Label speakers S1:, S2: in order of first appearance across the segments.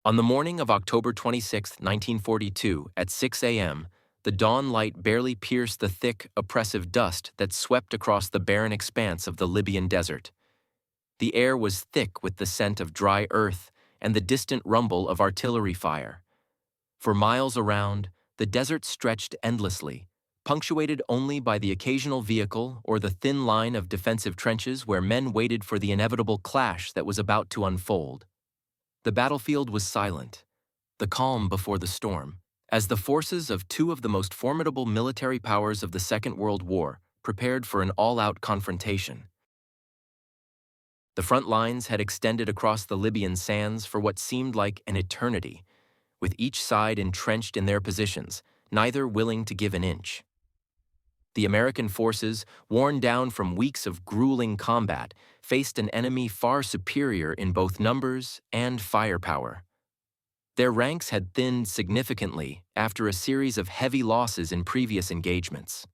S1: On the morning of October 26, 1942, at 6 a.m., the dawn light barely pierced the thick, oppressive dust that swept across the barren expanse of the Libyan desert. The air was thick with the scent of dry earth and the distant rumble of artillery fire. For miles around, the desert stretched endlessly, punctuated only by the occasional vehicle or the thin line of defensive trenches where men waited for the inevitable clash that was about to unfold. The battlefield was silent, the calm before the storm, as the forces of two of the most formidable military powers of the Second World War prepared for an all-out confrontation. The front lines had extended across the Libyan sands for what seemed like an eternity, with each side entrenched in their positions, neither willing to give an inch. The American forces, worn down from weeks of grueling combat, faced an enemy far superior in both numbers and firepower. Their ranks had thinned significantly after a series of heavy losses in previous engagements.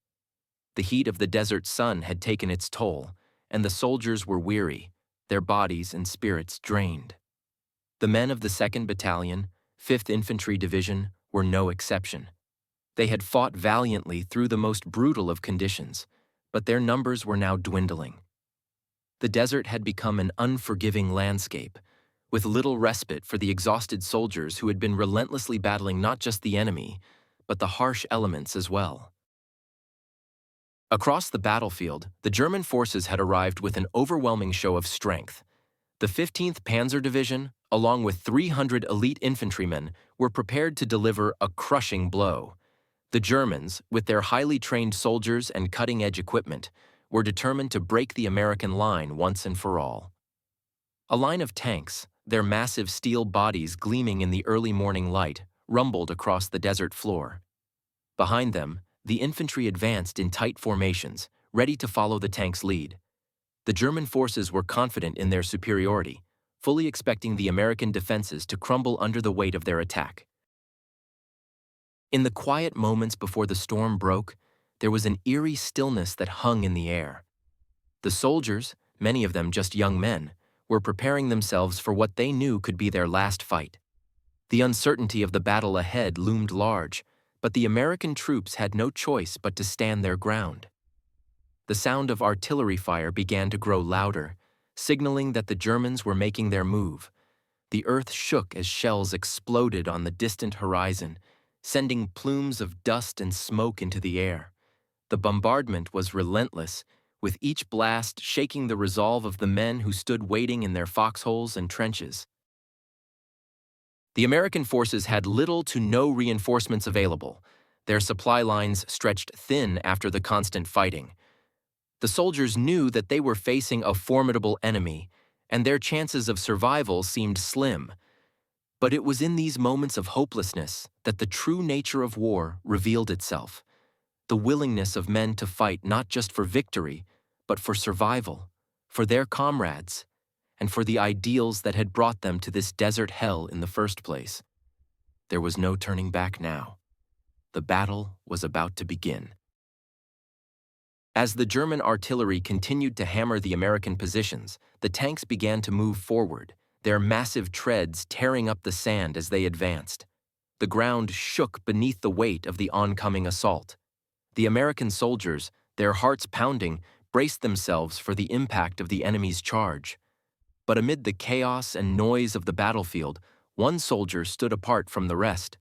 S1: The heat of the desert sun had taken its toll, and the soldiers were weary, their bodies and spirits drained. The men of the 2nd Battalion, 5th Infantry Division, were no exception. They had fought valiantly through the most brutal of conditions, but their numbers were now dwindling. The desert had become an unforgiving landscape, with little respite for the exhausted soldiers who had been relentlessly battling not just the enemy, but the harsh elements as well. Across the battlefield, the German forces had arrived with an overwhelming show of strength. The 15th Panzer Division, along with 300 elite infantrymen, were prepared to deliver a crushing blow. The Germans, with their highly trained soldiers and cutting-edge equipment, were determined to break the American line once and for all. A line of tanks, their massive steel bodies gleaming in the early morning light, rumbled across the desert floor. Behind them, the infantry advanced in tight formations, ready to follow the tank's lead. The German forces were confident in their superiority, fully expecting the American defenses to crumble under the weight of their attack. In the quiet moments before the storm broke, there was an eerie stillness that hung in the air. The soldiers, many of them just young men, were preparing themselves for what they knew could be their last fight. The uncertainty of the battle ahead loomed large, but the American troops had no choice but to stand their ground. The sound of artillery fire began to grow louder, signaling that the Germans were making their move. The earth shook as shells exploded on the distant horizon, sending plumes of dust and smoke into the air. The bombardment was relentless, with each blast shaking the resolve of the men who stood waiting in their foxholes and trenches. The American forces had little to no reinforcements available. Their supply lines stretched thin after the constant fighting. The soldiers knew that they were facing a formidable enemy, and their chances of survival seemed slim. But it was in these moments of hopelessness that the true nature of war revealed itself. The willingness of men to fight not just for victory, but for survival, for their comrades, and for the ideals that had brought them to this desert hell in the first place. There was no turning back now. The battle was about to begin. As the German artillery continued to hammer the American positions, the tanks began to move forward, their massive treads tearing up the sand as they advanced. The ground shook beneath the weight of the oncoming assault. The American soldiers, their hearts pounding, braced themselves for the impact of the enemy's charge. But amid the chaos and noise of the battlefield, one soldier stood apart from the rest.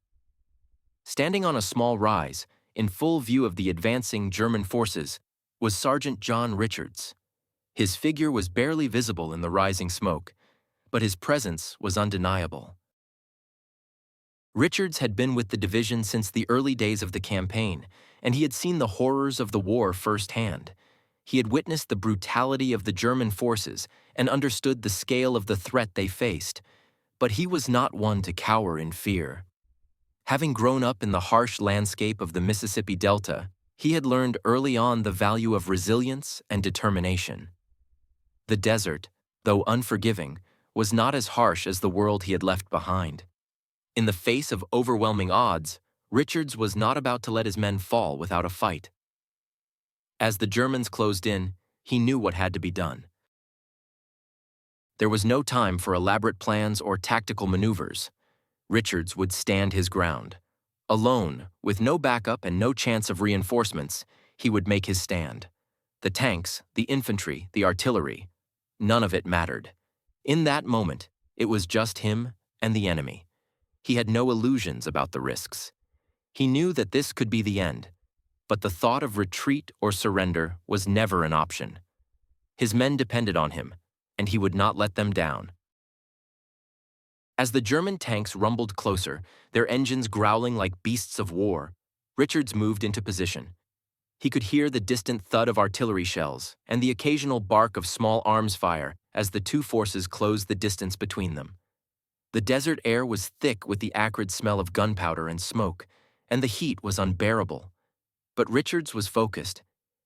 S1: Standing on a small rise, in full view of the advancing German forces, was Sergeant John Richards. His figure was barely visible in the rising smoke, but his presence was undeniable. Richards had been with the division since the early days of the campaign, and he had seen the horrors of the war firsthand. He had witnessed the brutality of the German forces and understood the scale of the threat they faced, but he was not one to cower in fear. Having grown up in the harsh landscape of the Mississippi Delta, he had learned early on the value of resilience and determination. The desert, though unforgiving, was not as harsh as the world he had left behind. In the face of overwhelming odds, Richards was not about to let his men fall without a fight. As the Germans closed in, he knew what had to be done. There was no time for elaborate plans or tactical maneuvers. Richards would stand his ground. Alone, with no backup and no chance of reinforcements, he would make his stand. The tanks, the infantry, the artillery, none of it mattered. In that moment, it was just him and the enemy. He had no illusions about the risks. He knew that this could be the end, but the thought of retreat or surrender was never an option. His men depended on him, and he would not let them down. As the German tanks rumbled closer, their engines growling like beasts of war, Richards moved into position. He could hear the distant thud of artillery shells and the occasional bark of small arms fire as the two forces closed the distance between them. The desert air was thick with the acrid smell of gunpowder and smoke, and the heat was unbearable. But Richards was focused.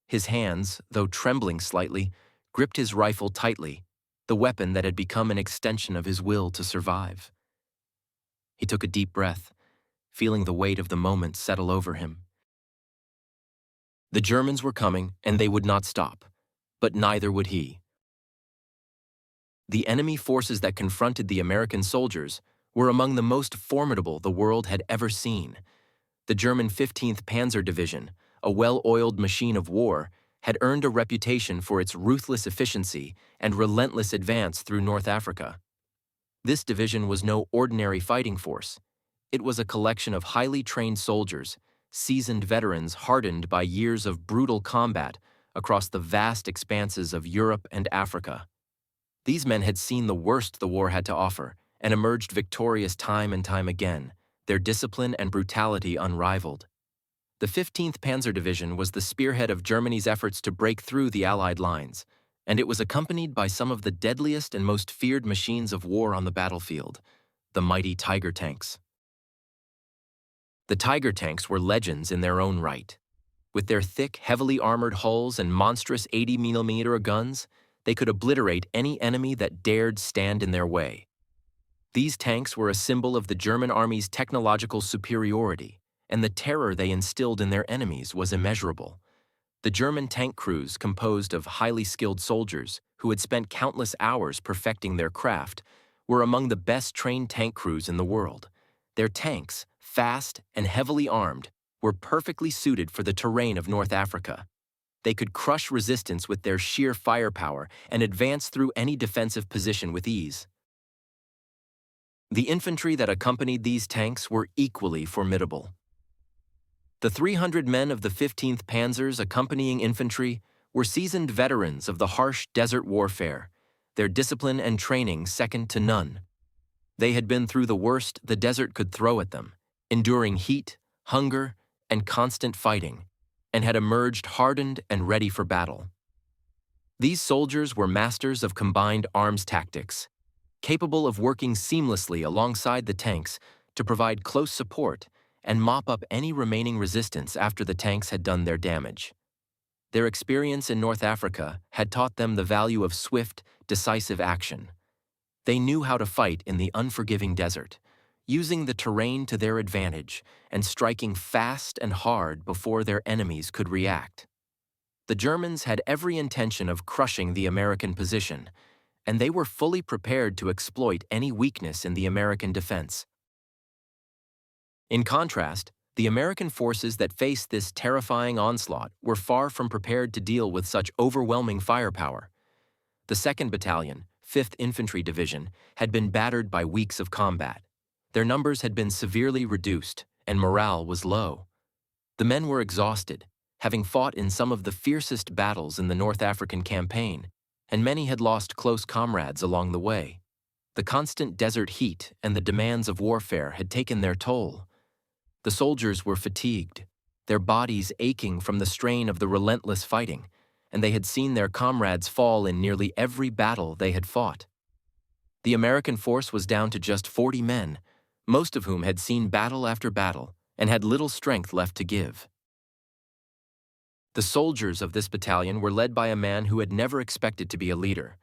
S1: His hands, though trembling slightly, gripped his rifle tightly, the weapon that had become an extension of his will to survive. He took a deep breath, feeling the weight of the moment settle over him. The Germans were coming, and they would not stop, but neither would he. The enemy forces that confronted the American soldiers were among the most formidable the world had ever seen. The German 15th Panzer Division, a well-oiled machine of war, had earned a reputation for its ruthless efficiency and relentless advance through North Africa. This division was no ordinary fighting force. It was a collection of highly trained soldiers, seasoned veterans hardened by years of brutal combat across the vast expanses of Europe and Africa. These men had seen the worst the war had to offer and emerged victorious time and time again, their discipline and brutality unrivaled. The 15th Panzer Division was the spearhead of Germany's efforts to break through the Allied lines, and it was accompanied by some of the deadliest and most feared machines of war on the battlefield, the mighty Tiger tanks. The Tiger tanks were legends in their own right. With their thick, heavily armored hulls and monstrous 80mm guns, they could obliterate any enemy that dared stand in their way. These tanks were a symbol of the German army's technological superiority, and the terror they instilled in their enemies was immeasurable. The German tank crews, composed of highly skilled soldiers who had spent countless hours perfecting their craft, were among the best trained tank crews in the world. Their tanks, fast and heavily armed, were perfectly suited for the terrain of North Africa. They could crush resistance with their sheer firepower and advance through any defensive position with ease. The infantry that accompanied these tanks were equally formidable. The 300 men of the 15th Panzer's accompanying infantry were seasoned veterans of the harsh desert warfare, their discipline and training second to none. They had been through the worst the desert could throw at them, enduring heat, hunger, and constant fighting, and had emerged hardened and ready for battle. These soldiers were masters of combined arms tactics, capable of working seamlessly alongside the tanks to provide close support and mop up any remaining resistance after the tanks had done their damage. Their experience in North Africa had taught them the value of swift, decisive action. They knew how to fight in the unforgiving desert, using the terrain to their advantage and striking fast and hard before their enemies could react. The Germans had every intention of crushing the American position, and they were fully prepared to exploit any weakness in the American defense. In contrast, the American forces that faced this terrifying onslaught were far from prepared to deal with such overwhelming firepower. The 2nd Battalion, 5th Infantry Division, had been battered by weeks of combat. Their numbers had been severely reduced, and morale was low. The men were exhausted, having fought in some of the fiercest battles in the North African campaign, and many had lost close comrades along the way. The constant desert heat and the demands of warfare had taken their toll. The soldiers were fatigued, their bodies aching from the strain of the relentless fighting, and they had seen their comrades fall in nearly every battle they had fought. The American force was down to just 40 men, most of whom had seen battle after battle and had little strength left to give. The soldiers of this battalion were led by a man who had never expected to be a leader.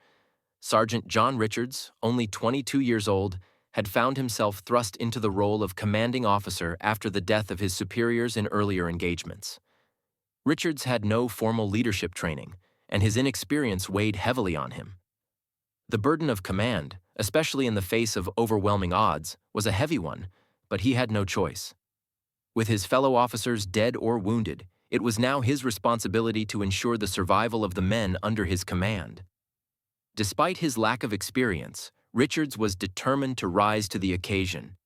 S1: Sergeant John Richards, only 22 years old, had found himself thrust into the role of commanding officer after the death of his superiors in earlier engagements. Richards had no formal leadership training, and his inexperience weighed heavily on him. The burden of command, especially in the face of overwhelming odds, was a heavy one, but he had no choice. With his fellow officers dead or wounded, it was now his responsibility to ensure the survival of the men under his command. Despite his lack of experience, Richards was determined to rise to the occasion.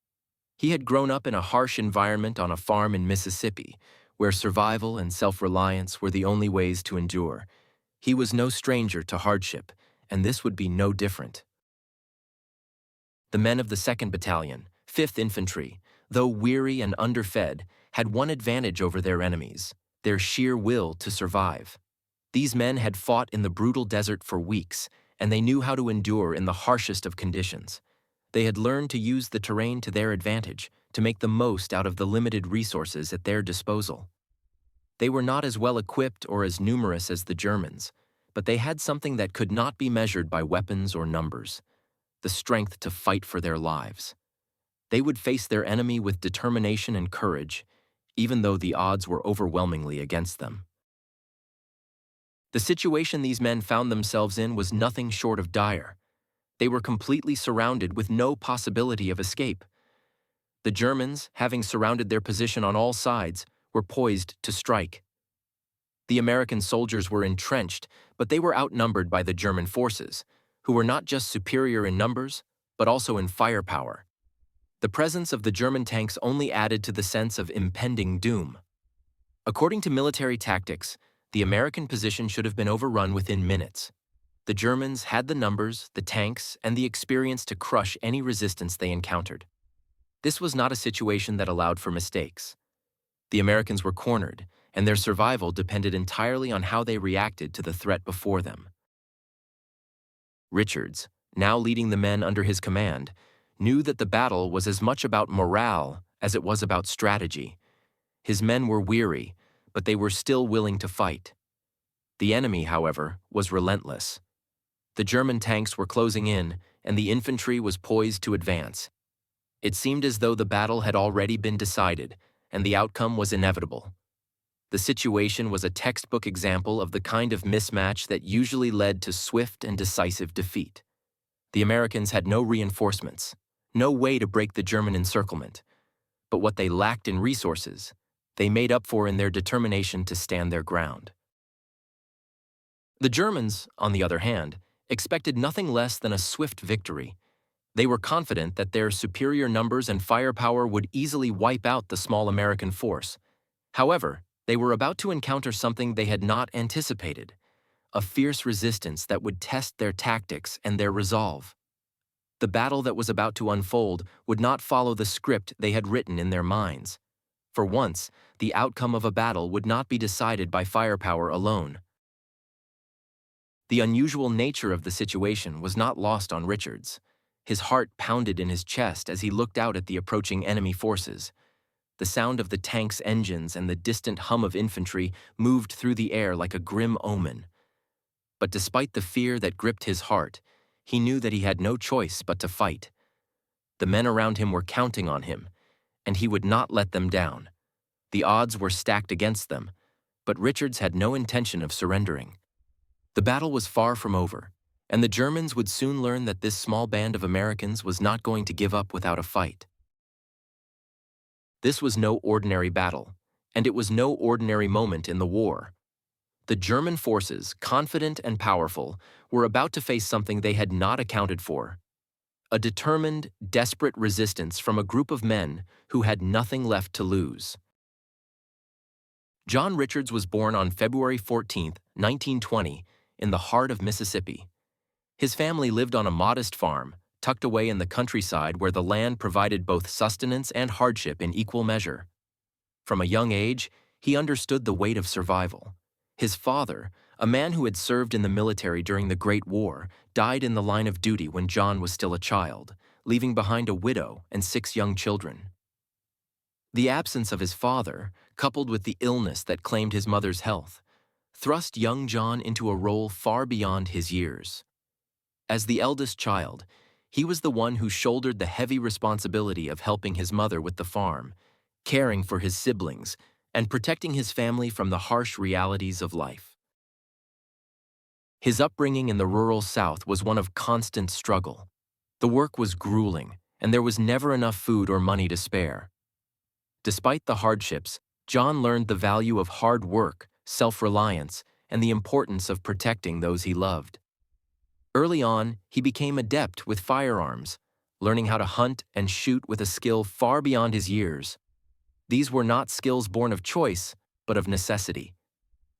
S1: He had grown up in a harsh environment on a farm in Mississippi, where survival and self-reliance were the only ways to endure. He was no stranger to hardship, and this would be no different. The men of the 2nd Battalion, 5th Infantry, though weary and underfed, had one advantage over their enemies: their sheer will to survive. These men had fought in the brutal desert for weeks, and they knew how to endure in the harshest of conditions. They had learned to use the terrain to their advantage, to make the most out of the limited resources at their disposal. They were not as well equipped or as numerous as the Germans, but they had something that could not be measured by weapons or numbers: the strength to fight for their lives. They would face their enemy with determination and courage, even though the odds were overwhelmingly against them. The situation these men found themselves in was nothing short of dire. They were completely surrounded with no possibility of escape. The Germans, having surrounded their position on all sides, were poised to strike. The American soldiers were entrenched, but they were outnumbered by the German forces, who were not just superior in numbers, but also in firepower. The presence of the German tanks only added to the sense of impending doom. According to military tactics, the American position should have been overrun within minutes. The Germans had the numbers, the tanks, and the experience to crush any resistance they encountered. This was not a situation that allowed for mistakes. The Americans were cornered, and their survival depended entirely on how they reacted to the threat before them. Richards, now leading the men under his command, knew that the battle was as much about morale as it was about strategy. His men were weary, but they were still willing to fight. The enemy, however, was relentless. The German tanks were closing in, and the infantry was poised to advance. It seemed as though the battle had already been decided, and the outcome was inevitable. The situation was a textbook example of the kind of mismatch that usually led to swift and decisive defeat. The Americans had no reinforcements, no way to break the German encirclement, but what they lacked in resources, they made up for in their determination to stand their ground. The Germans, on the other hand, expected nothing less than a swift victory. They were confident that their superior numbers and firepower would easily wipe out the small American force. However, they were about to encounter something they had not anticipated: a fierce resistance that would test their tactics and their resolve. The battle that was about to unfold would not follow the script they had written in their minds. For once, the outcome of a battle would not be decided by firepower alone. The unusual nature of the situation was not lost on Richards. His heart pounded in his chest as he looked out at the approaching enemy forces. The sound of the tank's engines and the distant hum of infantry moved through the air like a grim omen. But despite the fear that gripped his heart, he knew that he had no choice but to fight. The men around him were counting on him, and he would not let them down. The odds were stacked against them, but Richards had no intention of surrendering. The battle was far from over, and the Germans would soon learn that this small band of Americans was not going to give up without a fight. This was no ordinary battle, and it was no ordinary moment in the war. The German forces, confident and powerful, were about to face something they had not accounted for: a determined, desperate resistance from a group of men who had nothing left to lose. John Richards was born on February 14, 1920, in the heart of Mississippi. His family lived on a modest farm, tucked away in the countryside where the land provided both sustenance and hardship in equal measure. From a young age, he understood the weight of survival. His father, a man who had served in the military during the Great War, died in the line of duty when John was still a child, leaving behind a widow and 6 young children. The absence of his father, coupled with the illness that claimed his mother's health, thrust young John into a role far beyond his years. As the eldest child, he was the one who shouldered the heavy responsibility of helping his mother with the farm, caring for his siblings, and protecting his family from the harsh realities of life. His upbringing in the rural South was one of constant struggle. The work was grueling, and there was never enough food or money to spare. Despite the hardships, John learned the value of hard work, self-reliance, and the importance of protecting those he loved. Early on, he became adept with firearms, learning how to hunt and shoot with a skill far beyond his years. These were not skills born of choice, but of necessity.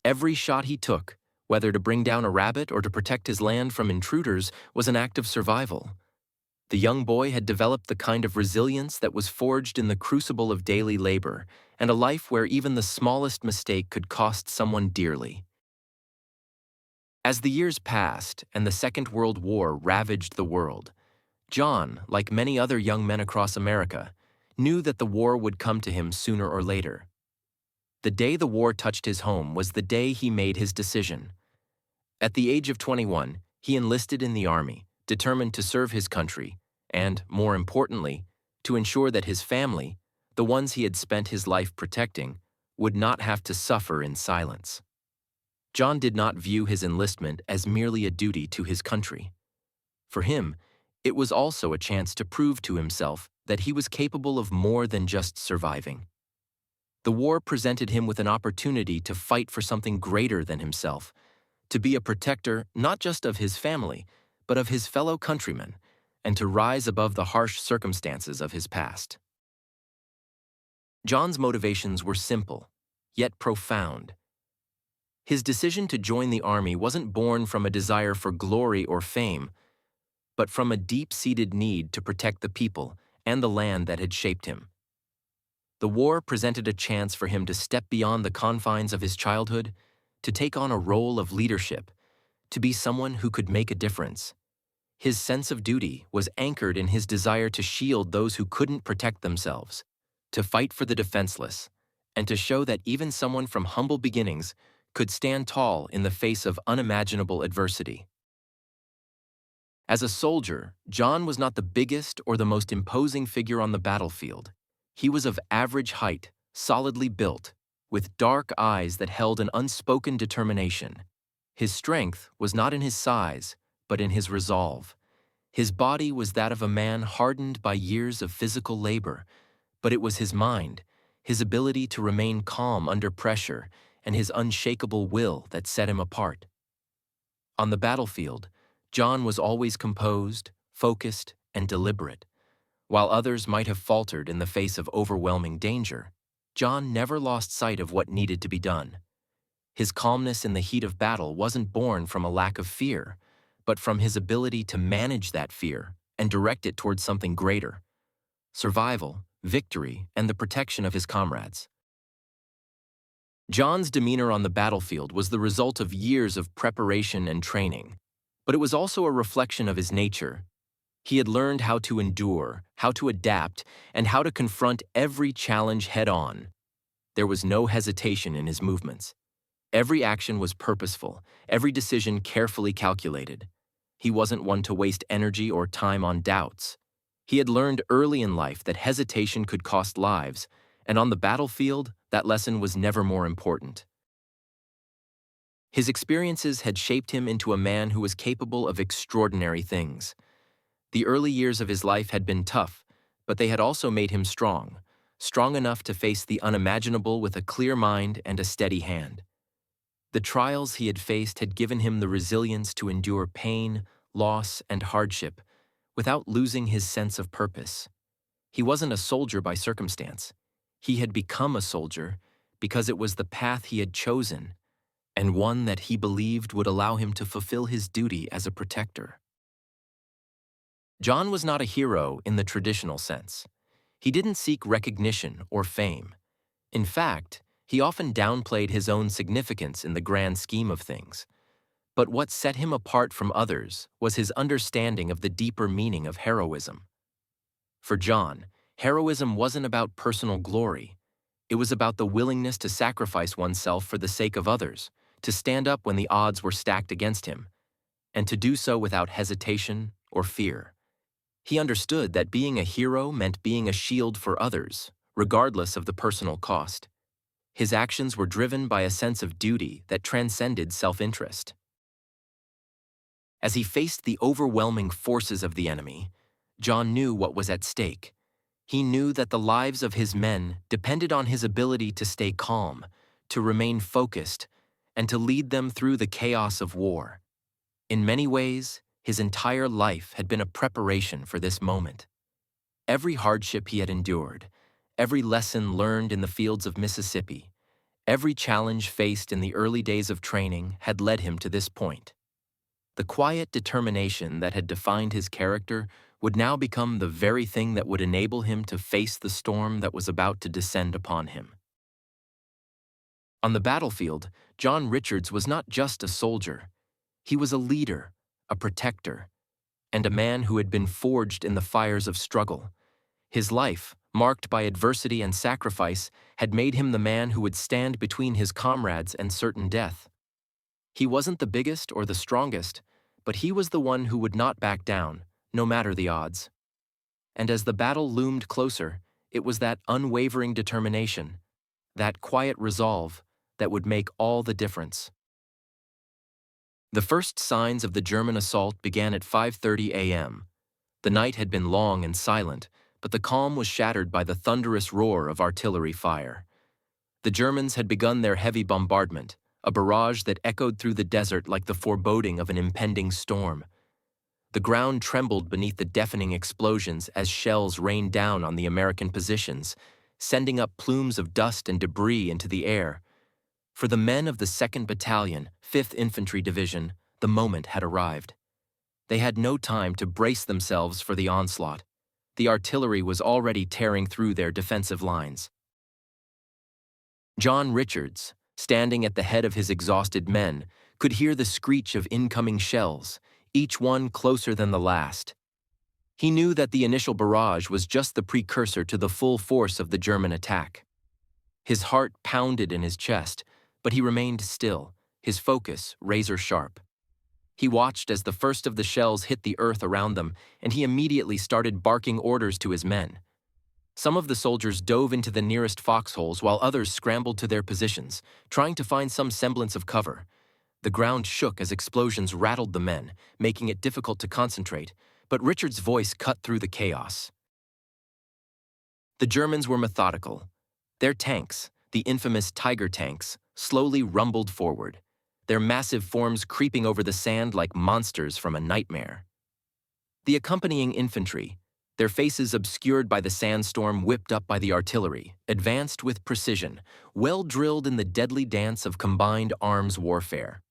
S1: Every shot he took, whether to bring down a rabbit or to protect his land from intruders, was an act of survival. The young boy had developed the kind of resilience that was forged in the crucible of daily labor, and a life where even the smallest mistake could cost someone dearly. As the years passed and the Second World War ravaged the world, John, like many other young men across America, knew that the war would come to him sooner or later. The day the war touched his home was the day he made his decision. At the age of 21, he enlisted in the Army, determined to serve his country, and, more importantly, to ensure that his family, the ones he had spent his life protecting, would not have to suffer in silence. John did not view his enlistment as merely a duty to his country. For him, it was also a chance to prove to himself that he was capable of more than just surviving. The war presented him with an opportunity to fight for something greater than himself, to be a protector not just of his family, but of his fellow countrymen, and to rise above the harsh circumstances of his past. John's motivations were simple, yet profound. His decision to join the Army wasn't born from a desire for glory or fame, but from a deep-seated need to protect the people and the land that had shaped him. The war presented a chance for him to step beyond the confines of his childhood, to take on a role of leadership, to be someone who could make a difference. His sense of duty was anchored in his desire to shield those who couldn't protect themselves, to fight for the defenseless, and to show that even someone from humble beginnings could stand tall in the face of unimaginable adversity. As a soldier, John was not the biggest or the most imposing figure on the battlefield. He was of average height, solidly built, with dark eyes that held an unspoken determination. His strength was not in his size, but in his resolve. His body was that of a man hardened by years of physical labor, but it was his mind, his ability to remain calm under pressure, and his unshakable will that set him apart. On the battlefield, John was always composed, focused, and deliberate. While others might have faltered in the face of overwhelming danger, John never lost sight of what needed to be done. His calmness in the heat of battle wasn't born from a lack of fear, but from his ability to manage that fear and direct it towards something greater: survival, victory, and the protection of his comrades. John's demeanor on the battlefield was the result of years of preparation and training, but it was also a reflection of his nature. He had learned how to endure, how to adapt, and how to confront every challenge head-on. There was no hesitation in his movements. Every action was purposeful, every decision carefully calculated. He wasn't one to waste energy or time on doubts. He had learned early in life that hesitation could cost lives, and on the battlefield, that lesson was never more important. His experiences had shaped him into a man who was capable of extraordinary things. The early years of his life had been tough, but they had also made him strong, strong enough to face the unimaginable with a clear mind and a steady hand. The trials he had faced had given him the resilience to endure pain, loss, and hardship without losing his sense of purpose. He wasn't a soldier by circumstance. He had become a soldier because it was the path he had chosen, and one that he believed would allow him to fulfill his duty as a protector. John was not a hero in the traditional sense. He didn't seek recognition or fame. In fact, he often downplayed his own significance in the grand scheme of things. But what set him apart from others was his understanding of the deeper meaning of heroism. For John, heroism wasn't about personal glory. It was about the willingness to sacrifice oneself for the sake of others, to stand up when the odds were stacked against him, and to do so without hesitation or fear. He understood that being a hero meant being a shield for others, regardless of the personal cost. His actions were driven by a sense of duty that transcended self-interest. As he faced the overwhelming forces of the enemy, John knew what was at stake. He knew that the lives of his men depended on his ability to stay calm, to remain focused, and to lead them through the chaos of war. In many ways, his entire life had been a preparation for this moment. Every hardship he had endured, every lesson learned in the fields of Mississippi, every challenge faced in the early days of training had led him to this point. The quiet determination that had defined his character would now become the very thing that would enable him to face the storm that was about to descend upon him. On the battlefield, John Richards was not just a soldier. He was a leader, a protector, and a man who had been forged in the fires of struggle. His life, marked by adversity and sacrifice, had made him the man who would stand between his comrades and certain death. He wasn't the biggest or the strongest, but he was the one who would not back down, no matter the odds. And as the battle loomed closer, it was that unwavering determination, that quiet resolve, that would make all the difference. The first signs of the German assault began at 5:30 a.m. The night had been long and silent, but the calm was shattered by the thunderous roar of artillery fire. The Germans had begun their heavy bombardment, a barrage that echoed through the desert like the foreboding of an impending storm. The ground trembled beneath the deafening explosions as shells rained down on the American positions, sending up plumes of dust and debris into the air. For the men of the 2nd Battalion, 5th Infantry Division, the moment had arrived. They had no time to brace themselves for the onslaught. The artillery was already tearing through their defensive lines. John Richards, standing at the head of his exhausted men, could hear the screech of incoming shells, each one closer than the last. He knew that the initial barrage was just the precursor to the full force of the German attack. His heart pounded in his chest, but he remained still, his focus razor-sharp. He watched as the first of the shells hit the earth around them, and he immediately started barking orders to his men. Some of the soldiers dove into the nearest foxholes while others scrambled to their positions, trying to find some semblance of cover. The ground shook as explosions rattled the men, making it difficult to concentrate, but Richard's voice cut through the chaos. The Germans were methodical. Their tanks, the infamous Tiger tanks, slowly rumbled forward, their massive forms creeping over the sand like monsters from a nightmare. The accompanying infantry, their faces obscured by the sandstorm whipped up by the artillery, advanced with precision, well drilled in the deadly dance of combined arms warfare.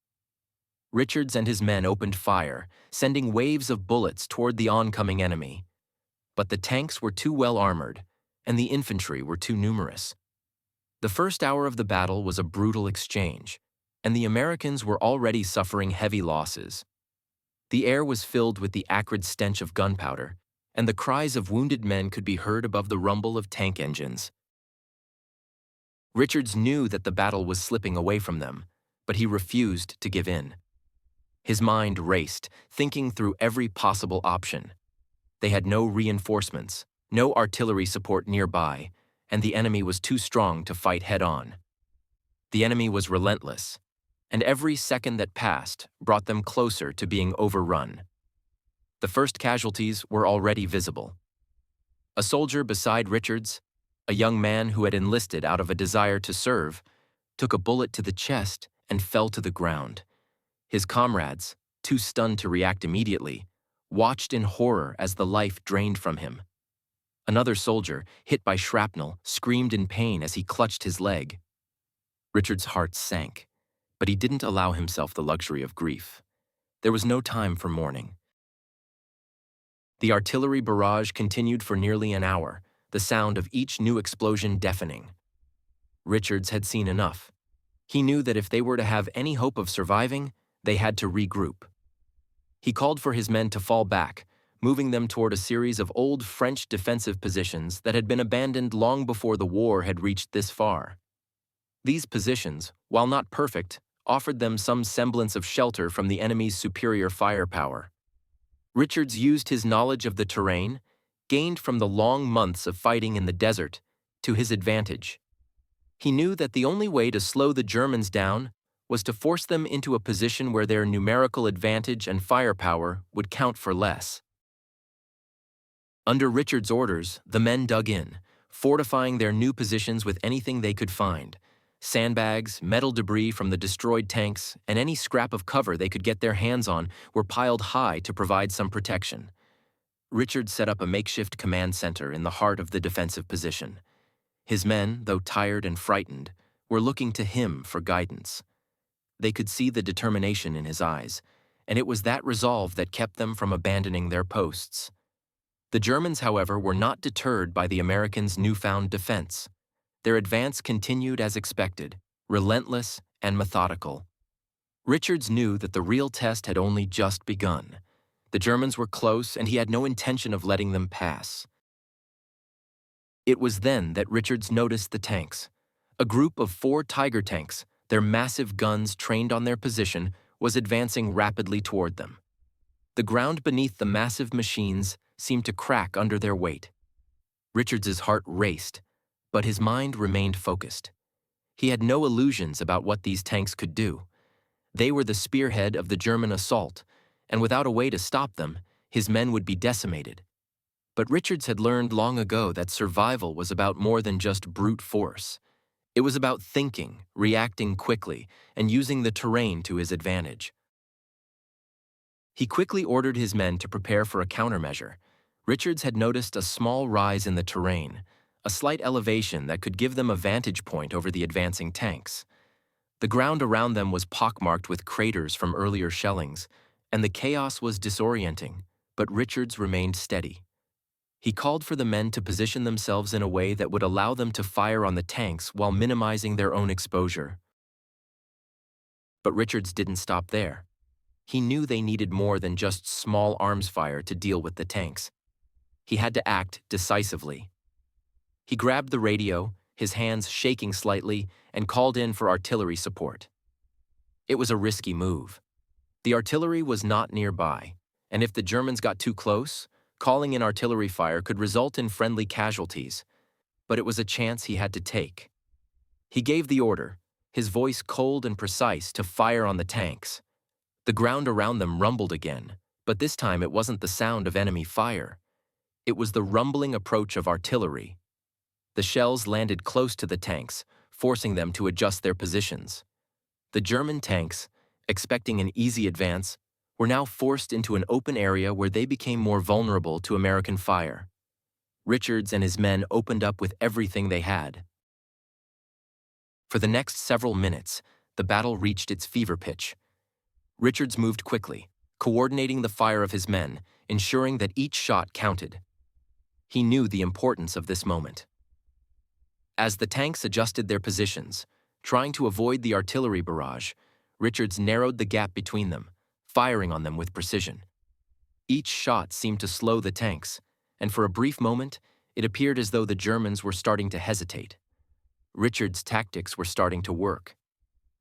S1: Richards and his men opened fire, sending waves of bullets toward the oncoming enemy. But the tanks were too well armored, and the infantry were too numerous. The first hour of the battle was a brutal exchange, and the Americans were already suffering heavy losses. The air was filled with the acrid stench of gunpowder, and the cries of wounded men could be heard above the rumble of tank engines. Richards knew that the battle was slipping away from them, but he refused to give in. His mind raced, thinking through every possible option. They had no reinforcements, no artillery support nearby, and the enemy was too strong to fight head-on. The enemy was relentless, and every second that passed brought them closer to being overrun. The first casualties were already visible. A soldier beside Richards, a young man who had enlisted out of a desire to serve, took a bullet to the chest and fell to the ground. His comrades, too stunned to react immediately, watched in horror as the life drained from him. Another soldier, hit by shrapnel, screamed in pain as he clutched his leg. Richard's heart sank, but he didn't allow himself the luxury of grief. There was no time for mourning. The artillery barrage continued for nearly an hour, the sound of each new explosion deafening. Richards had seen enough. He knew that if they were to have any hope of surviving, they had to regroup. He called for his men to fall back, moving them toward a series of old French defensive positions that had been abandoned long before the war had reached this far. These positions, while not perfect, offered them some semblance of shelter from the enemy's superior firepower. Richards used his knowledge of the terrain, gained from the long months of fighting in the desert, to his advantage. He knew that the only way to slow the Germans down was to force them into a position where their numerical advantage and firepower would count for less. Under Richard's orders, the men dug in, fortifying their new positions with anything they could find: sandbags, metal debris from the destroyed tanks, and any scrap of cover they could get their hands on were piled high to provide some protection. Richard set up a makeshift command center in the heart of the defensive position. His men, though tired and frightened, were looking to him for guidance. They could see the determination in his eyes, and it was that resolve that kept them from abandoning their posts. The Germans, however, were not deterred by the Americans' newfound defense. Their advance continued as expected, relentless and methodical. Richards knew that the real test had only just begun. The Germans were close, and he had no intention of letting them pass. It was then that Richards noticed the tanks. A group of 4 Tiger tanks, their massive guns trained on their position, was advancing rapidly toward them. The ground beneath the massive machines seemed to crack under their weight. Richards's heart raced, but his mind remained focused. He had no illusions about what these tanks could do. They were the spearhead of the German assault, and without a way to stop them, his men would be decimated. But Richards had learned long ago that survival was about more than just brute force. It was about thinking, reacting quickly, and using the terrain to his advantage. He quickly ordered his men to prepare for a countermeasure. Richards had noticed a small rise in the terrain, a slight elevation that could give them a vantage point over the advancing tanks. The ground around them was pockmarked with craters from earlier shellings, and the chaos was disorienting, but Richards remained steady. He called for the men to position themselves in a way that would allow them to fire on the tanks while minimizing their own exposure. But Richards didn't stop there. He knew they needed more than just small arms fire to deal with the tanks. He had to act decisively. He grabbed the radio, his hands shaking slightly, and called in for artillery support. It was a risky move. The artillery was not nearby, and if the Germans got too close, calling in artillery fire could result in friendly casualties. But it was a chance he had to take. He gave the order, his voice cold and precise, to fire on the tanks. The ground around them rumbled again, but this time it wasn't the sound of enemy fire. It was the rumbling approach of artillery. The shells landed close to the tanks, forcing them to adjust their positions. The German tanks, expecting an easy advance, were now forced into an open area where they became more vulnerable to American fire. Richards and his men opened up with everything they had. For the next several minutes, the battle reached its fever pitch. Richards moved quickly, coordinating the fire of his men, ensuring that each shot counted. He knew the importance of this moment. As the tanks adjusted their positions, trying to avoid the artillery barrage, Richards narrowed the gap between them, firing on them with precision. Each shot seemed to slow the tanks, and for a brief moment, it appeared as though the Germans were starting to hesitate. Richards' tactics were starting to work.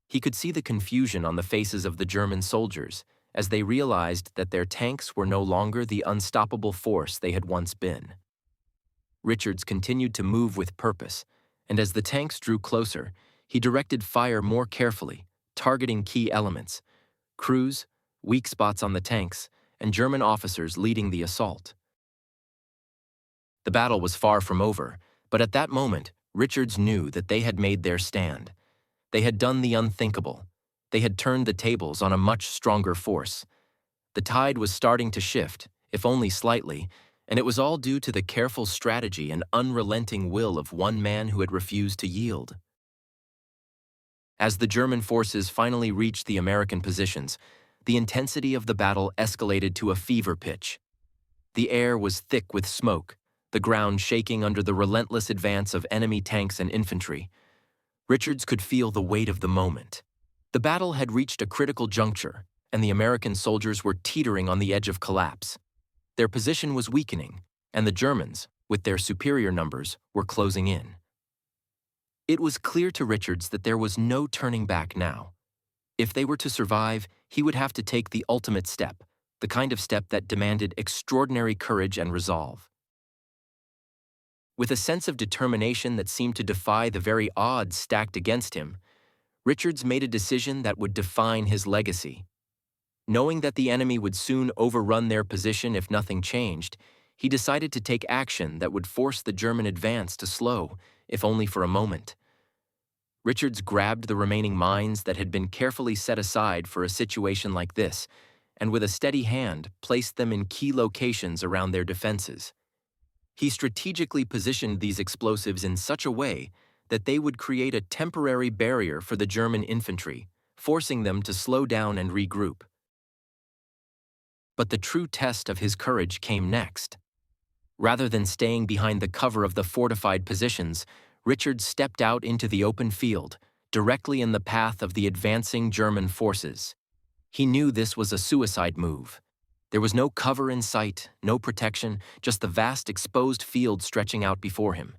S1: He could see the confusion on the faces of the German soldiers as they realized that their tanks were no longer the unstoppable force they had once been. Richards continued to move with purpose, and as the tanks drew closer, he directed fire more carefully, targeting key elements: crews, weak spots on the tanks, and German officers leading the assault. The battle was far from over, but at that moment, Richards knew that they had made their stand. They had done the unthinkable. They had turned the tables on a much stronger force. The tide was starting to shift, if only slightly, and it was all due to the careful strategy and unrelenting will of one man who had refused to yield. As the German forces finally reached the American positions, the intensity of the battle escalated to a fever pitch. The air was thick with smoke, the ground shaking under the relentless advance of enemy tanks and infantry. Richards could feel the weight of the moment. The battle had reached a critical juncture, and the American soldiers were teetering on the edge of collapse. Their position was weakening, and the Germans, with their superior numbers, were closing in. It was clear to Richards that there was no turning back now. If they were to survive, he would have to take the ultimate step, the kind of step that demanded extraordinary courage and resolve. With a sense of determination that seemed to defy the very odds stacked against him, Richards made a decision that would define his legacy. Knowing that the enemy would soon overrun their position if nothing changed, he decided to take action that would force the German advance to slow, if only for a moment. Richards grabbed the remaining mines that had been carefully set aside for a situation like this, and with a steady hand placed them in key locations around their defenses. He strategically positioned these explosives in such a way that they would create a temporary barrier for the German infantry, forcing them to slow down and regroup. But the true test of his courage came next. Rather than staying behind the cover of the fortified positions, Richards stepped out into the open field, directly in the path of the advancing German forces. He knew this was a suicide move. There was no cover in sight, no protection, just the vast exposed field stretching out before him.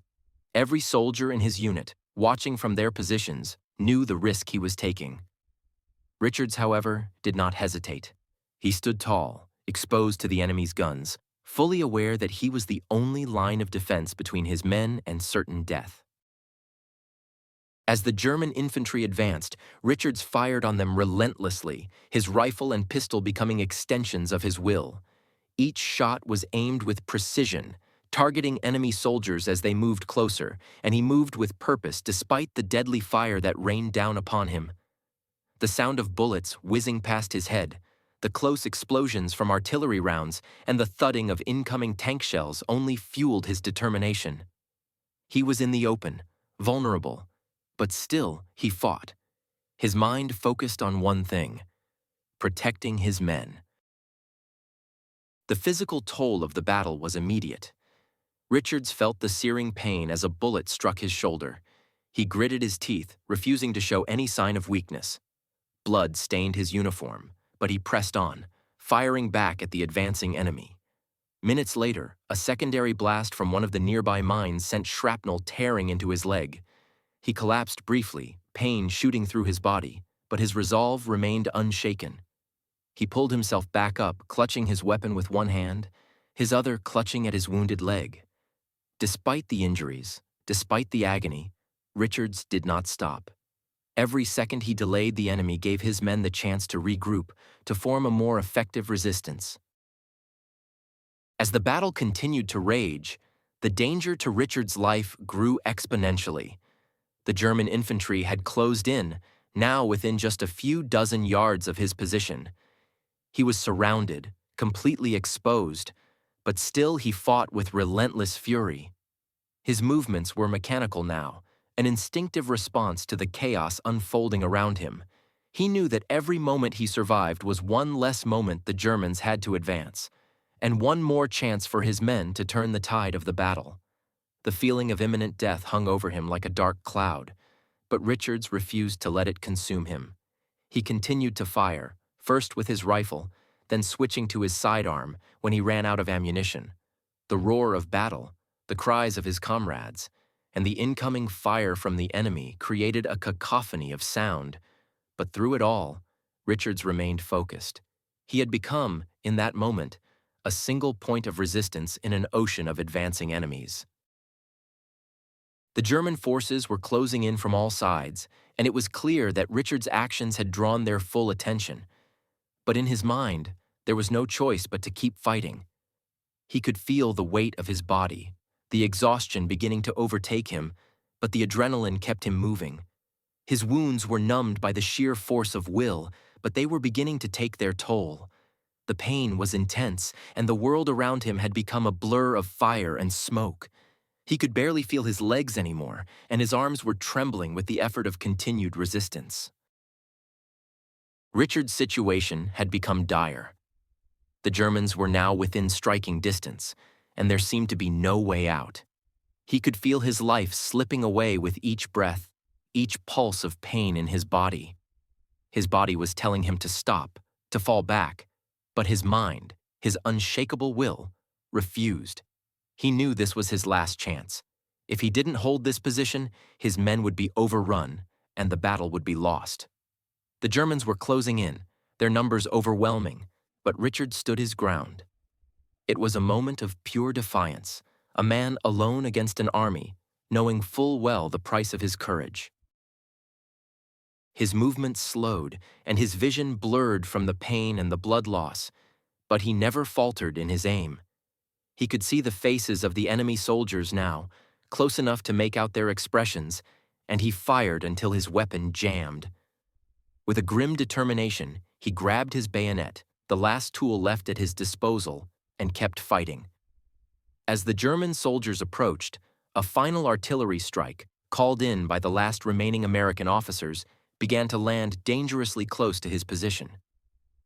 S1: Every soldier in his unit, watching from their positions, knew the risk he was taking. Richards, however, did not hesitate. He stood tall, exposed to the enemy's guns, fully aware that he was the only line of defense between his men and certain death. As the German infantry advanced, Richards fired on them relentlessly, his rifle and pistol becoming extensions of his will. Each shot was aimed with precision, targeting enemy soldiers as they moved closer, and he moved with purpose despite the deadly fire that rained down upon him. The sound of bullets whizzing past his head, the close explosions from artillery rounds, and the thudding of incoming tank shells only fueled his determination. He was in the open, vulnerable, but still he fought. His mind focused on one thing: protecting his men. The physical toll of the battle was immediate. Richards felt the searing pain as a bullet struck his shoulder. He gritted his teeth, refusing to show any sign of weakness. Blood stained his uniform, but he pressed on, firing back at the advancing enemy. Minutes later, a secondary blast from one of the nearby mines sent shrapnel tearing into his leg. He collapsed briefly, pain shooting through his body, but his resolve remained unshaken. He pulled himself back up, clutching his weapon with one hand, his other clutching at his wounded leg. Despite the injuries, despite the agony, Richards did not stop. Every second he delayed the enemy gave his men the chance to regroup, to form a more effective resistance. As the battle continued to rage, the danger to Richards' life grew exponentially. The German infantry had closed in, now within just a few dozen yards of his position. He was surrounded, completely exposed, but still he fought with relentless fury. His movements were mechanical now, an instinctive response to the chaos unfolding around him. He knew that every moment he survived was one less moment the Germans had to advance, and one more chance for his men to turn the tide of the battle. The feeling of imminent death hung over him like a dark cloud, but Richards refused to let it consume him. He continued to fire, first with his rifle, then switching to his sidearm when he ran out of ammunition. The roar of battle, the cries of his comrades, and the incoming fire from the enemy created a cacophony of sound. But through it all, Richards remained focused. He had become, in that moment, a single point of resistance in an ocean of advancing enemies. The German forces were closing in from all sides, and it was clear that Richards' actions had drawn their full attention. But in his mind, there was no choice but to keep fighting. He could feel the weight of his body, the exhaustion beginning to overtake him, but the adrenaline kept him moving. His wounds were numbed by the sheer force of will, but they were beginning to take their toll. The pain was intense, and the world around him had become a blur of fire and smoke. He could barely feel his legs anymore, and his arms were trembling with the effort of continued resistance. Richard's situation had become dire. The Germans were now within striking distance, and there seemed to be no way out. He could feel his life slipping away with each breath, each pulse of pain in his body. His body was telling him to stop, to fall back, but his mind, his unshakable will, refused. He knew this was his last chance. If he didn't hold this position, his men would be overrun, and the battle would be lost. The Germans were closing in, their numbers overwhelming, but Richard stood his ground. It was a moment of pure defiance, a man alone against an army, knowing full well the price of his courage. His movements slowed, and his vision blurred from the pain and the blood loss, but he never faltered in his aim. He could see the faces of the enemy soldiers now, close enough to make out their expressions, and he fired until his weapon jammed. With a grim determination, he grabbed his bayonet, the last tool left at his disposal, and kept fighting. As the German soldiers approached, a final artillery strike, called in by the last remaining American officers, began to land dangerously close to his position.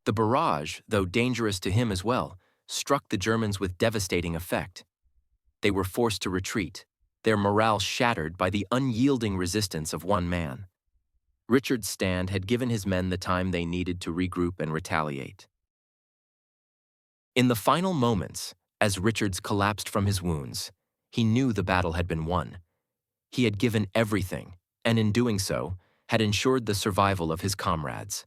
S1: The barrage, though dangerous to him as well, struck the Germans with devastating effect. They were forced to retreat, their morale shattered by the unyielding resistance of one man. Richard's stand had given his men the time they needed to regroup and retaliate. In the final moments, as Richards collapsed from his wounds, he knew the battle had been won. He had given everything, and in doing so, had ensured the survival of his comrades.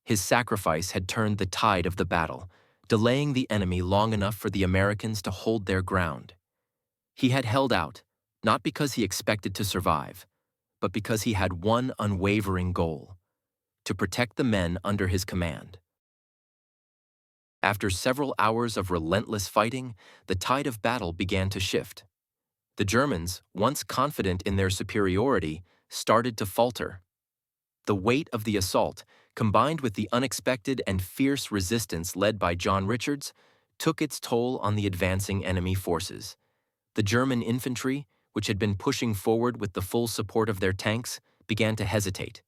S1: His sacrifice had turned the tide of the battle, delaying the enemy long enough for the Americans to hold their ground. He had held out, not because he expected to survive, but because he had one unwavering goal: to protect the men under his command. After several hours of relentless fighting, the tide of battle began to shift. The Germans, once confident in their superiority, started to falter. The weight of the assault, combined with the unexpected and fierce resistance led by John Richards, took its toll on the advancing enemy forces. The German infantry, which had been pushing forward with the full support of their tanks, began to hesitate.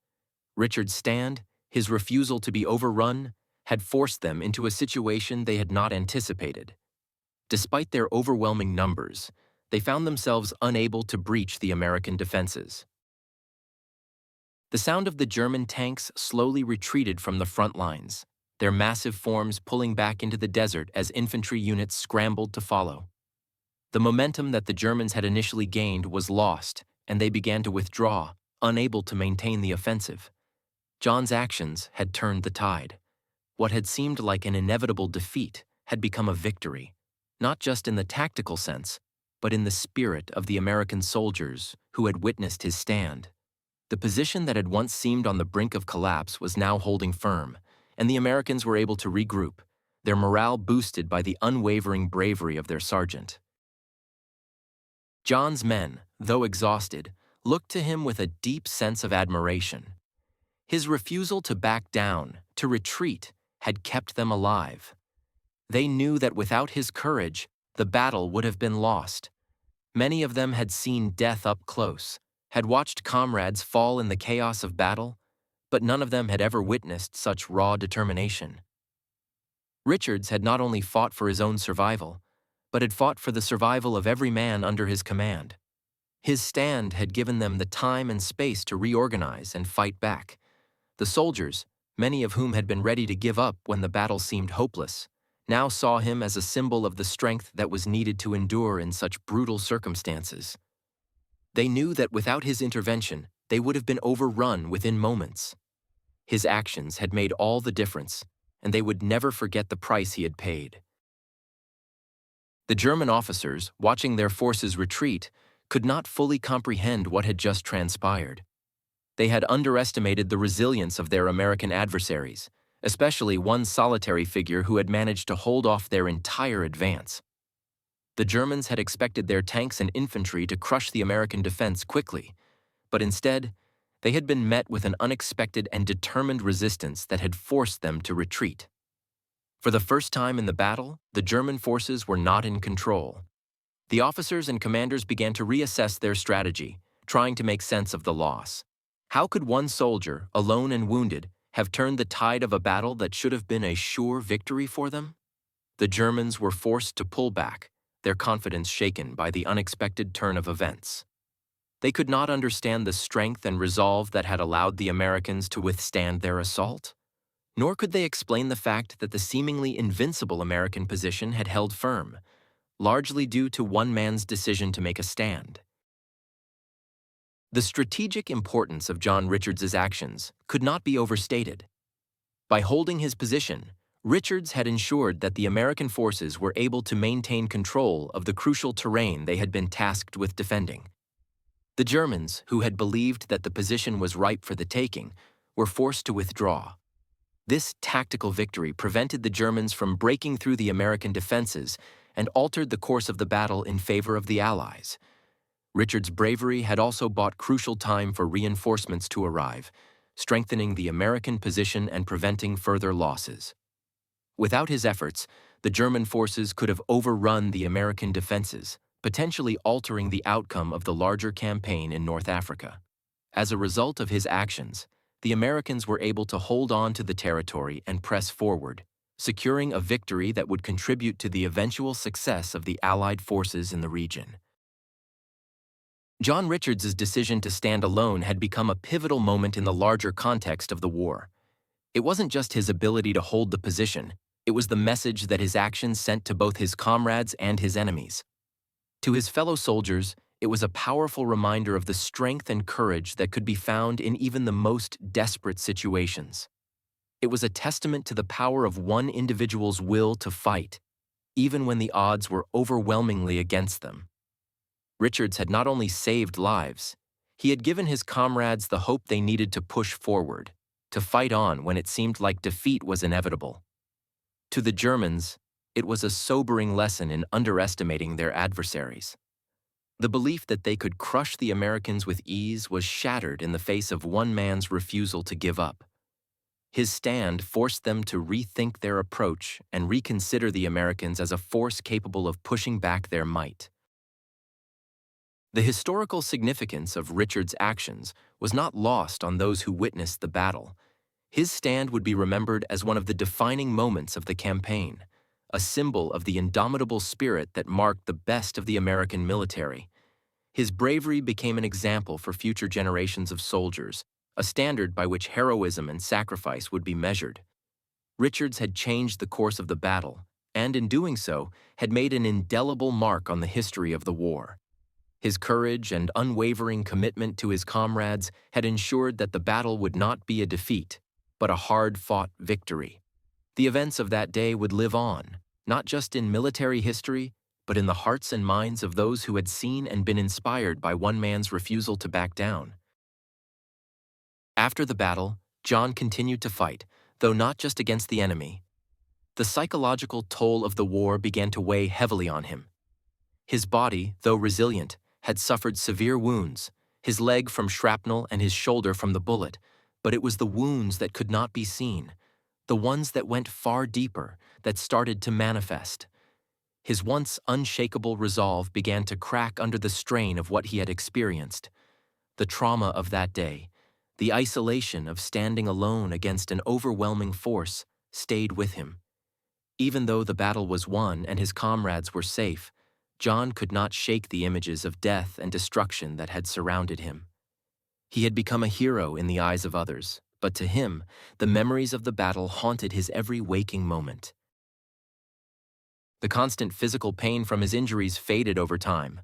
S1: Richard's stand, his refusal to be overrun, had forced them into a situation they had not anticipated. Despite their overwhelming numbers, they found themselves unable to breach the American defenses. The sound of the German tanks slowly retreated from the front lines, their massive forms pulling back into the desert as infantry units scrambled to follow. The momentum that the Germans had initially gained was lost, and they began to withdraw, unable to maintain the offensive. John's actions had turned the tide. What had seemed like an inevitable defeat had become a victory, not just in the tactical sense, but in the spirit of the American soldiers who had witnessed his stand. The position that had once seemed on the brink of collapse was now holding firm, and the Americans were able to regroup, their morale boosted by the unwavering bravery of their sergeant. John's men, though exhausted, looked to him with a deep sense of admiration. His refusal to back down, to retreat, had kept them alive. They knew that without his courage, the battle would have been lost. Many of them had seen death up close, had watched comrades fall in the chaos of battle, but none of them had ever witnessed such raw determination. Richards had not only fought for his own survival, but had fought for the survival of every man under his command. His stand had given them the time and space to reorganize and fight back. The soldiers, many of whom had been ready to give up when the battle seemed hopeless, now saw him as a symbol of the strength that was needed to endure in such brutal circumstances. They knew that without his intervention, they would have been overrun within moments. His actions had made all the difference, and they would never forget the price he had paid. The German officers, watching their forces retreat, could not fully comprehend what had just transpired. They had underestimated the resilience of their American adversaries, especially one solitary figure who had managed to hold off their entire advance. The Germans had expected their tanks and infantry to crush the American defense quickly, but instead, they had been met with an unexpected and determined resistance that had forced them to retreat. For the first time in the battle, the German forces were not in control. The officers and commanders began to reassess their strategy, trying to make sense of the loss. How could one soldier, alone and wounded, have turned the tide of a battle that should have been a sure victory for them? The Germans were forced to pull back, their confidence shaken by the unexpected turn of events. They could not understand the strength and resolve that had allowed the Americans to withstand their assault, nor could they explain the fact that the seemingly invincible American position had held firm, largely due to one man's decision to make a stand. The strategic importance of John Richards' actions could not be overstated. By holding his position, Richards had ensured that the American forces were able to maintain control of the crucial terrain they had been tasked with defending. The Germans, who had believed that the position was ripe for the taking, were forced to withdraw. This tactical victory prevented the Germans from breaking through the American defenses and altered the course of the battle in favor of the Allies. Richard's bravery had also bought crucial time for reinforcements to arrive, strengthening the American position and preventing further losses. Without his efforts, the German forces could have overrun the American defenses, potentially altering the outcome of the larger campaign in North Africa. As a result of his actions, the Americans were able to hold on to the territory and press forward, securing a victory that would contribute to the eventual success of the Allied forces in the region. John Richards's decision to stand alone had become a pivotal moment in the larger context of the war. It wasn't just his ability to hold the position, it was the message that his actions sent to both his comrades and his enemies. To his fellow soldiers, it was a powerful reminder of the strength and courage that could be found in even the most desperate situations. It was a testament to the power of one individual's will to fight, even when the odds were overwhelmingly against them. Richards had not only saved lives, he had given his comrades the hope they needed to push forward, to fight on when it seemed like defeat was inevitable. To the Germans, it was a sobering lesson in underestimating their adversaries. The belief that they could crush the Americans with ease was shattered in the face of one man's refusal to give up. His stand forced them to rethink their approach and reconsider the Americans as a force capable of pushing back their might. The historical significance of Richard's actions was not lost on those who witnessed the battle. His stand would be remembered as one of the defining moments of the campaign, a symbol of the indomitable spirit that marked the best of the American military. His bravery became an example for future generations of soldiers, a standard by which heroism and sacrifice would be measured. Richards had changed the course of the battle, and in doing so, had made an indelible mark on the history of the war. His courage and unwavering commitment to his comrades had ensured that the battle would not be a defeat, but a hard-fought victory. The events of that day would live on, not just in military history, but in the hearts and minds of those who had seen and been inspired by one man's refusal to back down. After the battle, John continued to fight, though not just against the enemy. The psychological toll of the war began to weigh heavily on him. His body, though resilient, had suffered severe wounds, his leg from shrapnel and his shoulder from the bullet, but it was the wounds that could not be seen, the ones that went far deeper, that started to manifest. His once unshakable resolve began to crack under the strain of what he had experienced. The trauma of that day, the isolation of standing alone against an overwhelming force, stayed with him. Even though the battle was won and his comrades were safe, John could not shake the images of death and destruction that had surrounded him. He had become a hero in the eyes of others, but to him, the memories of the battle haunted his every waking moment. The constant physical pain from his injuries faded over time,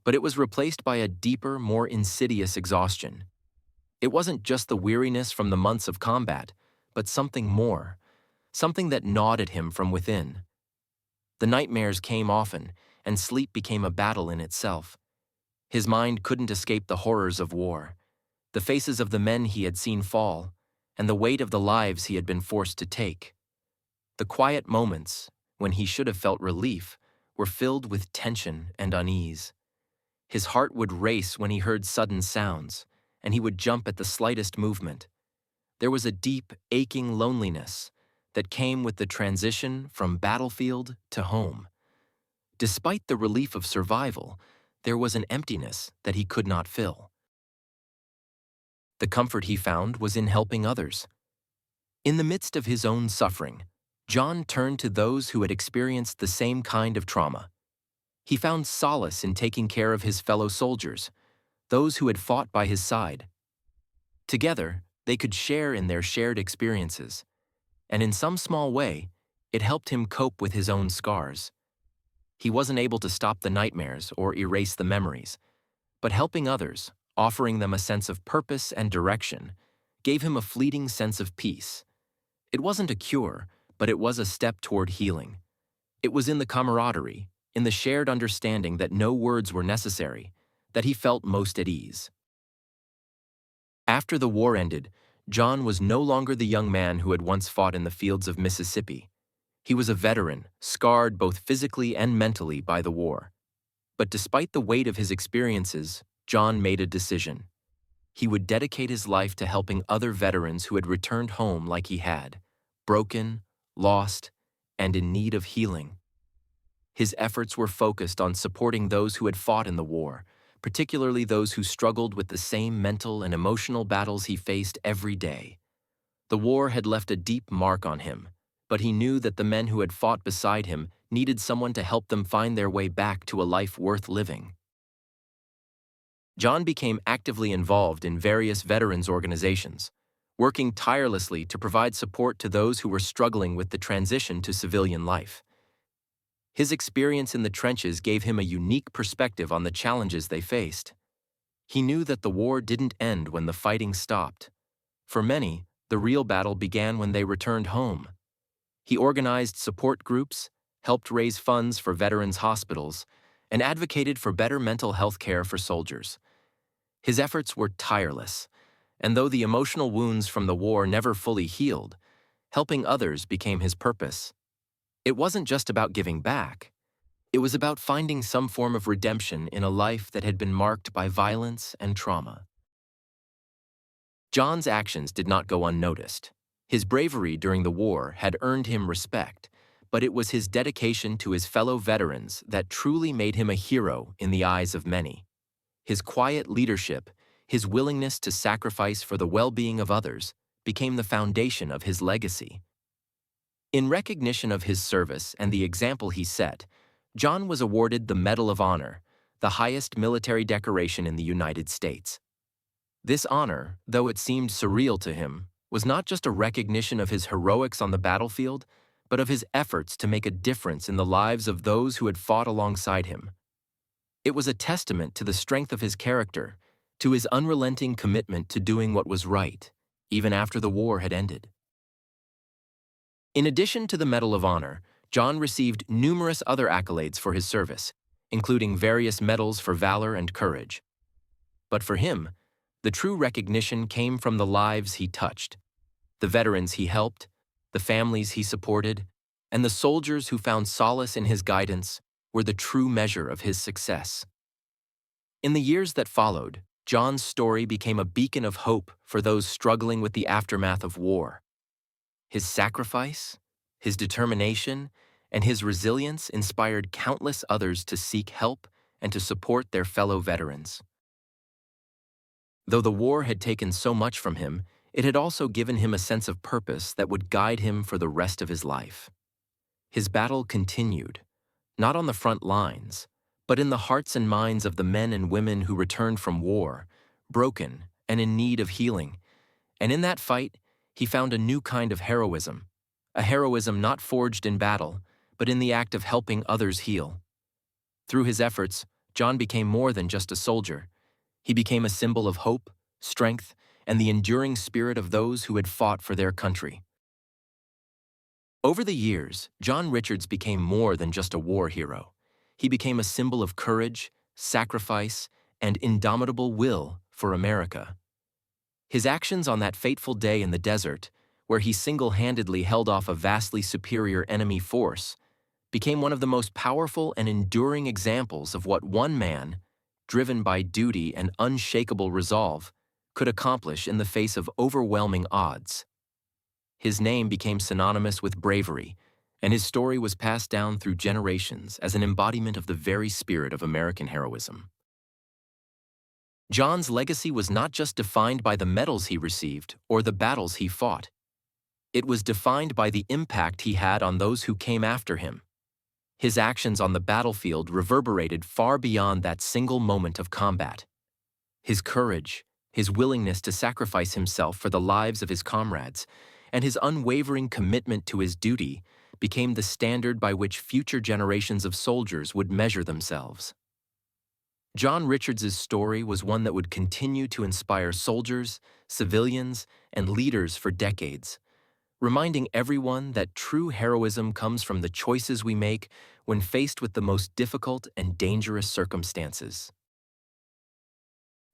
S1: but it was replaced by a deeper, more insidious exhaustion. It wasn't just the weariness from the months of combat, but something more, something that gnawed at him from within. The nightmares came often, and sleep became a battle in itself. His mind couldn't escape the horrors of war, the faces of the men he had seen fall, and the weight of the lives he had been forced to take. The quiet moments, when he should have felt relief, were filled with tension and unease. His heart would race when he heard sudden sounds, and he would jump at the slightest movement. There was a deep, aching loneliness that came with the transition from battlefield to home. Despite the relief of survival, there was an emptiness that he could not fill. The comfort he found was in helping others. In the midst of his own suffering, John turned to those who had experienced the same kind of trauma. He found solace in taking care of his fellow soldiers, those who had fought by his side. Together, they could share in their shared experiences, and in some small way, it helped him cope with his own scars. He wasn't able to stop the nightmares or erase the memories, but helping others, offering them a sense of purpose and direction, gave him a fleeting sense of peace. It wasn't a cure, but it was a step toward healing. It was in the camaraderie, in the shared understanding that no words were necessary, that he felt most at ease. After the war ended, John was no longer the young man who had once fought in the fields of Mississippi. He was a veteran, scarred both physically and mentally by the war. But despite the weight of his experiences, John made a decision. He would dedicate his life to helping other veterans who had returned home like he had, broken, lost, and in need of healing. His efforts were focused on supporting those who had fought in the war, particularly those who struggled with the same mental and emotional battles he faced every day. The war had left a deep mark on him, but he knew that the men who had fought beside him needed someone to help them find their way back to a life worth living. John became actively involved in various veterans organizations, working tirelessly to provide support to those who were struggling with the transition to civilian life. His experience in the trenches gave him a unique perspective on the challenges they faced. He knew that the war didn't end when the fighting stopped. For many, the real battle began when they returned home. He organized support groups, helped raise funds for veterans' hospitals, and advocated for better mental health care for soldiers. His efforts were tireless, and though the emotional wounds from the war never fully healed, helping others became his purpose. It wasn't just about giving back. It was about finding some form of redemption in a life that had been marked by violence and trauma. John's actions did not go unnoticed. His bravery during the war had earned him respect, but it was his dedication to his fellow veterans that truly made him a hero in the eyes of many. His quiet leadership, his willingness to sacrifice for the well-being of others, became the foundation of his legacy. In recognition of his service and the example he set, John was awarded the Medal of Honor, the highest military decoration in the United States. This honor, though it seemed surreal to him, was not just a recognition of his heroics on the battlefield, but of his efforts to make a difference in the lives of those who had fought alongside him. It was a testament to the strength of his character, to his unrelenting commitment to doing what was right, even after the war had ended. In addition to the Medal of Honor, John received numerous other accolades for his service, including various medals for valor and courage. But for him, the true recognition came from the lives he touched, the veterans he helped, the families he supported, and the soldiers who found solace in his guidance were the true measure of his success. In the years that followed, John's story became a beacon of hope for those struggling with the aftermath of war. His sacrifice, his determination, and his resilience inspired countless others to seek help and to support their fellow veterans. Though the war had taken so much from him, it had also given him a sense of purpose that would guide him for the rest of his life. His battle continued, not on the front lines, but in the hearts and minds of the men and women who returned from war, broken and in need of healing. And in that fight, he found a new kind of heroism, a heroism not forged in battle, but in the act of helping others heal. Through his efforts, John became more than just a soldier. He became a symbol of hope, strength, and the enduring spirit of those who had fought for their country. Over the years, John Richards became more than just a war hero. He became a symbol of courage, sacrifice, and indomitable will for America. His actions on that fateful day in the desert, where he single-handedly held off a vastly superior enemy force, became one of the most powerful and enduring examples of what one man, driven by duty and unshakable resolve, could accomplish in the face of overwhelming odds. His name became synonymous with bravery, and his story was passed down through generations as an embodiment of the very spirit of American heroism. John's legacy was not just defined by the medals he received or the battles he fought. It was defined by the impact he had on those who came after him. His actions on the battlefield reverberated far beyond that single moment of combat. His courage, his willingness to sacrifice himself for the lives of his comrades, and his unwavering commitment to his duty became the standard by which future generations of soldiers would measure themselves. John Richards' story was one that would continue to inspire soldiers, civilians, and leaders for decades, reminding everyone that true heroism comes from the choices we make when faced with the most difficult and dangerous circumstances.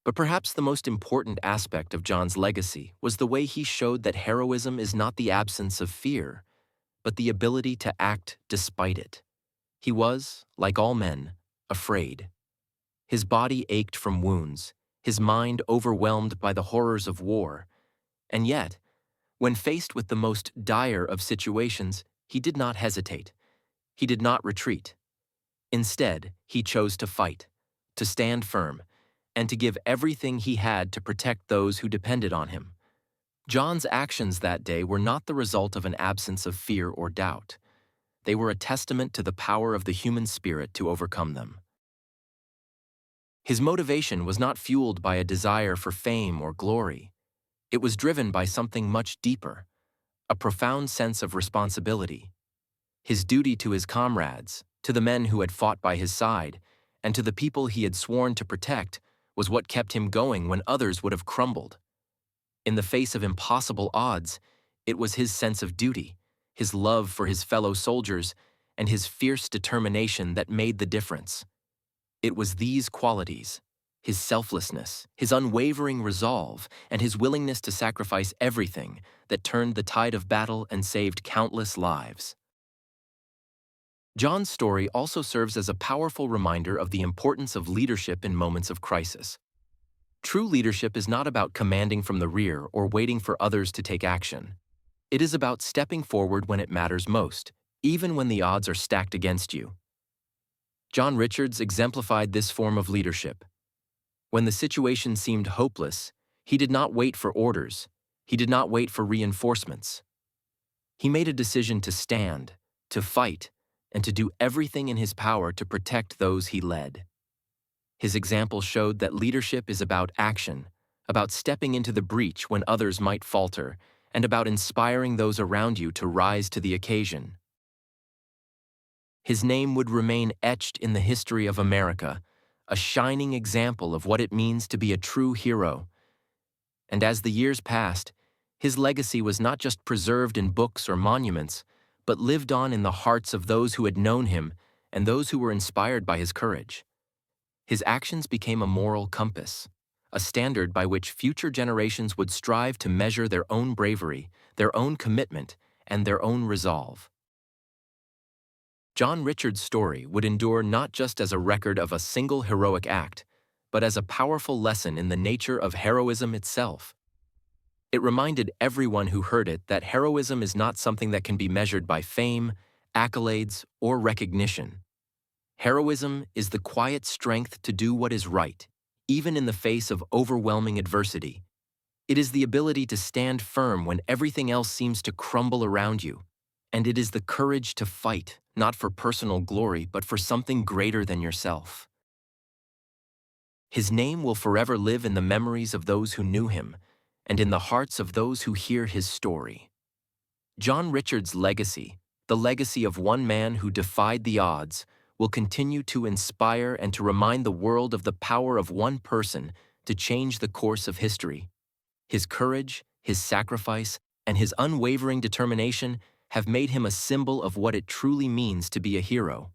S1: But perhaps the most important aspect of John's legacy was the way he showed that heroism is not the absence of fear, but the ability to act despite it. He was, like all men, afraid. His body ached from wounds, his mind overwhelmed by the horrors of war, and yet, when faced with the most dire of situations, he did not hesitate. He did not retreat. Instead, he chose to fight, to stand firm, and to give everything he had to protect those who depended on him. John's actions that day were not the result of an absence of fear or doubt. They were a testament to the power of the human spirit to overcome them. His motivation was not fueled by a desire for fame or glory. It was driven by something much deeper, a profound sense of responsibility. His duty to his comrades, to the men who had fought by his side, and to the people he had sworn to protect, was what kept him going when others would have crumbled. In the face of impossible odds, it was his sense of duty, his love for his fellow soldiers, and his fierce determination that made the difference. It was these qualities, his selflessness, his unwavering resolve, and his willingness to sacrifice everything, that turned the tide of battle and saved countless lives. John's story also serves as a powerful reminder of the importance of leadership in moments of crisis. True leadership is not about commanding from the rear or waiting for others to take action. It is about stepping forward when it matters most, even when the odds are stacked against you. John Richards exemplified this form of leadership. When the situation seemed hopeless, he did not wait for orders. He did not wait for reinforcements. He made a decision to stand, to fight, and to do everything in his power to protect those he led. His example showed that leadership is about action, about stepping into the breach when others might falter, and about inspiring those around you to rise to the occasion. His name would remain etched in the history of America, a shining example of what it means to be a true hero. And as the years passed, his legacy was not just preserved in books or monuments, but lived on in the hearts of those who had known him and those who were inspired by his courage. His actions became a moral compass, a standard by which future generations would strive to measure their own bravery, their own commitment, and their own resolve. John Richards' story would endure not just as a record of a single heroic act, but as a powerful lesson in the nature of heroism itself. It reminded everyone who heard it that heroism is not something that can be measured by fame, accolades, or recognition. Heroism is the quiet strength to do what is right, even in the face of overwhelming adversity. It is the ability to stand firm when everything else seems to crumble around you. And it is the courage to fight, not for personal glory, but for something greater than yourself. His name will forever live in the memories of those who knew him, and in the hearts of those who hear his story. John Richards' legacy, the legacy of one man who defied the odds, will continue to inspire and to remind the world of the power of one person to change the course of history. His courage, his sacrifice, and his unwavering determination have made him a symbol of what it truly means to be a hero.